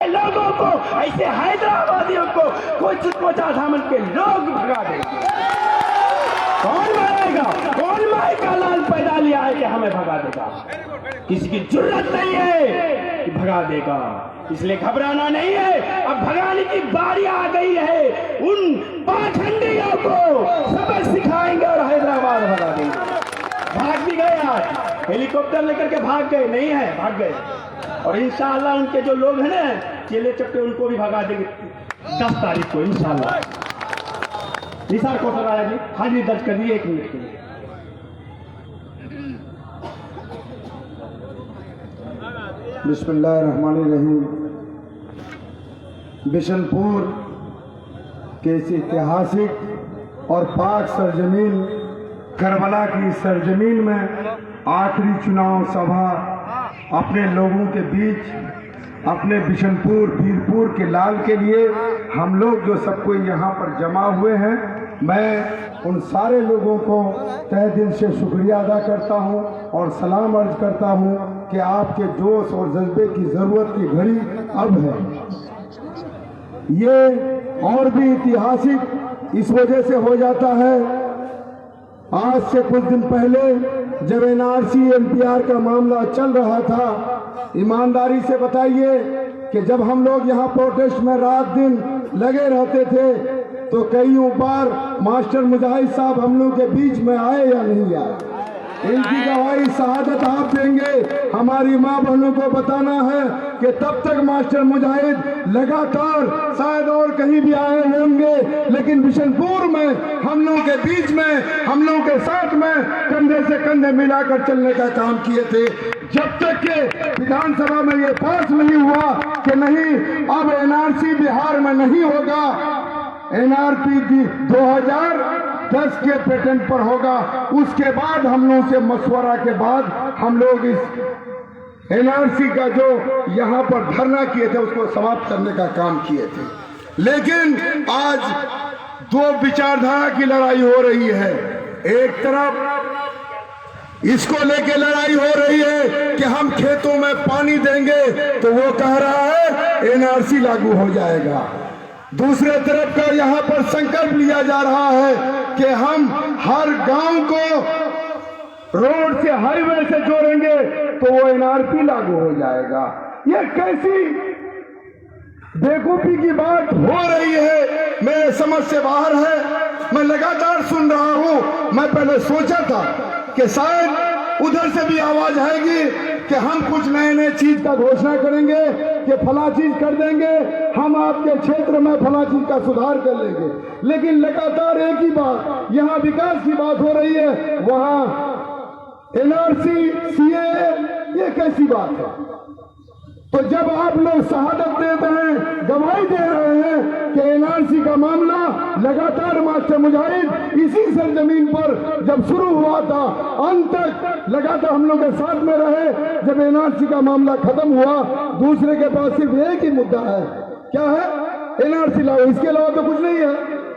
लोगों को, ऐसे हैदराबादियों को कोई चुटपुटा धामन के लोग भगा देगा। कौन भगाएगा? कौन माई का लाल पैदा लिया है कि हमें भगा देगा? किसी की जरूरत नहीं है कि भगा देगा, इसलिए घबराना नहीं है। अब भगाने की बारी आ गई है। उन पाखंडियों को सबक सिखाएंगे और हैदराबाद भगा देंगे। भाग भी गए, आज हेलीकॉप्टर लेकर के भाग गए, नहीं है भाग गए। और इंशाअल्लाह उनके जो लोग हैं ना चेले चप्टे, उनको भी भगा देंगे 10 तारीख को इंशाअल्लाह। निसार कौशल राजा जी हाजिरी दर्ज कर दिए 1 मिनट के लिए। बिस्मिल्लाहिर्रहमानिर्रहीम। बिशनपुर के इस ऐतिहासिक और पाक सरजमीन करबला की सरजमीन में आखिरी चुनाव सभा अपने लोगों के बीच, अपने बिशनपुर पीरपुर के लाल के लिए हम लोग जो सबको यहाँ पर जमा हुए हैं, मैं उन सारे लोगों को तहे दिल से शुक्रिया अदा करता हूँ और सलाम अर्ज करता हूँ कि आपके जोश और जज्बे की ज़रूरत की घड़ी अब है। ये और भी ऐतिहासिक इस वजह से हो जाता है, आज से कुछ दिन पहले जब एनआरसी एनपीआर का मामला चल रहा था, ईमानदारी से बताइए कि जब हम लोग यहाँ प्रोटेस्ट में रात दिन लगे रहते थे तो कई बार मास्टर मुजाहिद साहब हम लोग के बीच में आए या नहीं आए? इनकी गवाही शहादत आप देंगे। हमारी माँ बहनों को बताना है कि तब तक मास्टर मुजाहिद लगातार शायद और कहीं भी आए होंगे, लेकिन बिशनपुर में हम लोगों के बीच में, हम लोगों के साथ में कंधे से कंधे मिलाकर चलने का काम किए थे। जब तक के विधानसभा में ये पास नहीं हुआ कि नहीं अब एनआरसी बिहार में नहीं होगा, एनआरपी की 2010 के पेटेंट पर होगा, उसके बाद हम लोगों से मशवरा के बाद हम लोग इस एनआरसी का जो यहाँ पर धरना किए थे उसको समाप्त करने का काम किए थे। लेकिन आज दो विचारधारा की लड़ाई हो रही है। एक तरफ इसको लेके लड़ाई हो रही है कि हम खेतों में पानी देंगे तो वो कह रहा है एनआरसी लागू हो जाएगा। दूसरे तरफ का यहाँ पर संकल्प लिया जा रहा है कि हम हर गांव को रोड से हाईवे से जोड़ेंगे तो वो एनआरपी लागू हो जाएगा। ये कैसी बेवकूफी की बात हो रही है, मेरे समझ से बाहर है। मैं लगातार सुन रहा हूँ। मैं पहले सोचा था कि शायद उधर से भी आवाज आएगी कि हम कुछ नए नए चीज का घोषणा करेंगे कि फला चीज कर देंगे, हम आपके क्षेत्र में फला चीज का सुधार कर लेंगे। लेकिन लगातार एक ही बात, यहाँ विकास की बात हो रही है, वहाँ एनआरसी सीए, ये कैसी बात है? तो जब आप लोग शहादत देते हैं, गवाही दे रहे हैं कि एनआरसी का मामला लगातार मास्टर मुजाहिद इसी सरजमीन पर जब शुरू हुआ था, अंत तक लगातार हम लोग के साथ में रहे। जब एनआरसी का मामला खत्म हुआ, दूसरे के पास सिर्फ एक ही मुद्दा है, क्या है? एनआरसी लाओ, इसके अलावा तो कुछ नहीं है।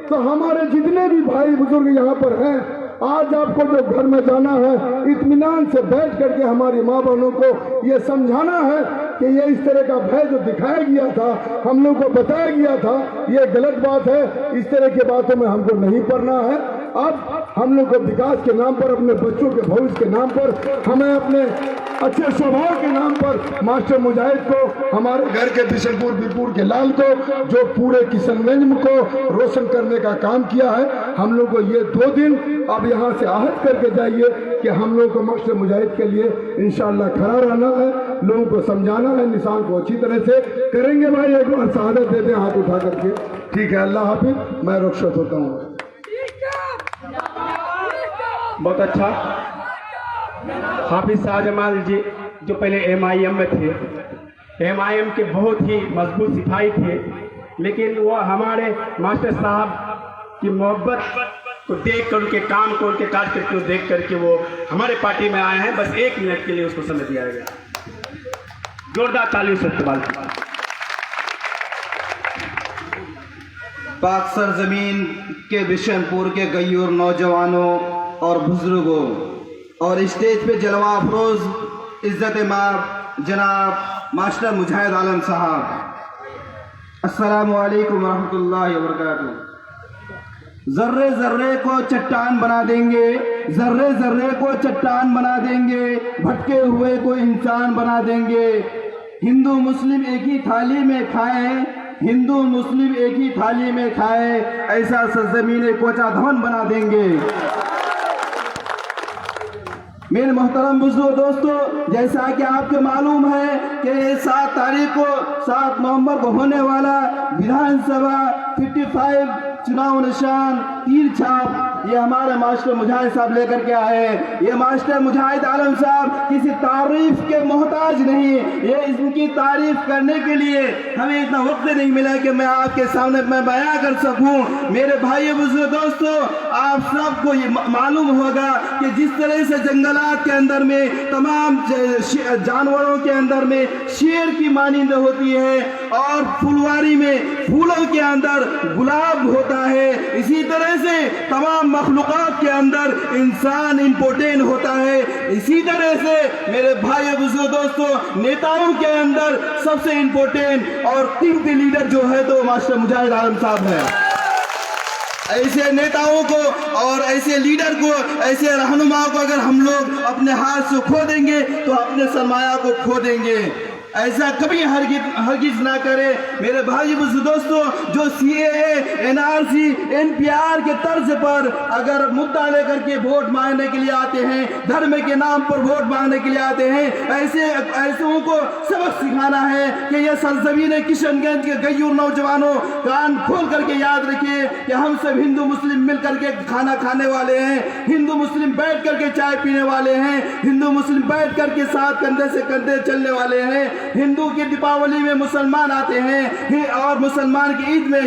तो हमारे जितने भी भाई बुजुर्ग यहाँ पर हैं, आज आपको जो घर में जाना है, इत्मीनान से बैठ करके हमारी माँ बहनों को ये समझाना है कि ये इस तरह का भय जो दिखाया गया था, हम लोग को बताया गया था, ये गलत बात है। इस तरह की बातों में हमको नहीं पड़ना है। अब हम लोग को विकास के नाम पर, अपने बच्चों के भविष्य के नाम पर, हमें अपने अच्छे स्वभाव के नाम पर मास्टर मुजाहिद को, हमारे घर के बिशनपुर पीरपुर के लाल को, जो पूरे किशनगंज को रोशन करने का काम किया है, हम लोग को ये 2 दिन अब यहाँ से आहत करके जाइए कि हम लोग को मास्टर मुजाहिद के लिए इंशाअल्लाह खड़ा रहना है, लोगों को समझाना है, निशान को अच्छी तरह से करेंगे। भाई एक बार शहादत देते हैं हाथ उठा करके। ठीक है, अल्लाह हाफिज, मैं रुखसत होता हूँ। बहुत अच्छा। हाफिज शाहजमाल जी जो पहले MIM में थे, MIM के बहुत ही मजबूत सिपाही थे, लेकिन वो हमारे मास्टर साहब की मोहब्बत को देख कर, उनके काम को, उनके कार्यक्रम को देख करके वो हमारे पार्टी में आए हैं। बस 1 मिनट के लिए उसको समय दिया गया। जोरदार ताली से इस्तेमाल। पाक सरजमीन के बिशनपुर के गयूर नौजवानों और बुजुर्गों और स्टेज पे जलवा अफरोज इज्जत माब जनाब मास्टर मुजाहिद आलम साहब, अस्सलामु अलैकुम रहमतुल्लाहि व बरकातुहू। जर्रे जर्रे को चट्टान बना देंगे, जर्रे जर्रे को चट्टान बना देंगे, भटके हुए को इंसान बना देंगे। हिंदू मुस्लिम एक ही थाली में खाएं, हिंदू मुस्लिम एक ही थाली में खाएं, ऐसा सरजमीन कोचा धवन बना देंगे। मेरे मोहतरम बुजुर्ग दोस्तों, जैसा कि आपको मालूम है कि 7 तारीख को 7 नवंबर को होने वाला विधानसभा 55 चुनाव निशान तीर छाप ये हमारे मास्टर मुजाहिद साहब लेकर के आए। ये मास्टर मुजाहिद आलम साहब किसी तारीफ के मोहताज नहीं, ये इनकी तारीफ करने के लिए हमें इतना वक्त नहीं मिला कि मैं आपके सामने मैं बयां कर सकूं। मेरे भाई बुजुर्ग दोस्तों, आप सबको ये मालूम होगा कि जिस तरह से जंगलात के अंदर में तमाम जानवरों के अंदर में शेर की मानिंद होती है और फुलवारी में फूलों के अंदर गुलाब होता है, इसी तरह से तमाम मखलूक़ात के अंदर इंसान इम्पोर्टेंट होता है। इसी तरह से मेरे भाई बुजुर्ग दोस्तों, नेताओं के अंदर सबसे इम्पोर्टेंट और कीमती लीडर जो है तो मास्टर मुजाहिद आलम साहब है। ऐसे नेताओं को और ऐसे लीडर को, ऐसे रहनुमा को अगर हम लोग अपने हाथ से खो देंगे तो अपने सरमाया को खो देंगे। ऐसा कभी हरगिज ना करे। मेरे भाई बुजुर्ग दोस्तों, जो CAA, NRC, NPR के तर्ज पर अगर मुद्दा लेकर के वोट मांगने के लिए आते हैं, धर्म के नाम पर वोट मांगने के लिए आते हैं, ऐसे को सबक सिखाना है कि यह सरजमीन किशनगंज के गयूर नौजवानों, कान खोल करके याद रखिए कि हम सब हिंदू मुस्लिम मिल करके खाना खाने वाले हैं, हिंदू मुस्लिम बैठ करके चाय पीने वाले हैं, हिंदू मुस्लिम बैठ करके साथ कंधे से कंधे चलने वाले हैं। हिंदू की दीपावली में मुसलमान आते हैं और मुसलमान की ईद में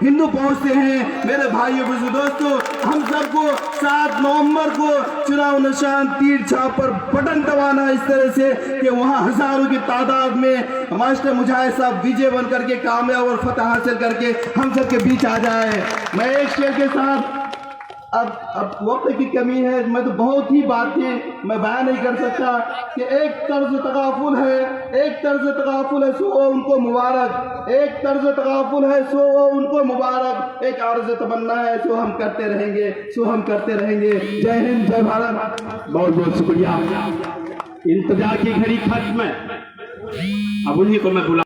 हिंदू पहुंचते हैं। मेरे भाइयों बुजुर्ग दोस्तों, हम सबको 7 नवंबर को चुनाव निशान तीर छाप पर बटन दबाना इस तरह से कि वहां हजारों की तादाद में मास्टर मुजाहिद साहब विजय बन करके कामयाब और फतह हासिल करके हम सबके बीच आ जाए। मैं एक शेर के साथ, अब वक्त की कमी है, मैं तो बहुत ही बातें मैं बयान नहीं कर सकता कि एक तर्ज तकाफुल है, एक तर्ज तकाफुल है सो उनको मुबारक, एक तर्ज तकाफुल है सो उनको मुबारक, एक अर्ज तमन्ना है सो हम करते रहेंगे, सो हम करते रहेंगे। जय हिंद, जय भारत। बहुत बहुत शुक्रिया। इंतजार की घड़ी खत्म है, अब उन्हीं को मैं बुला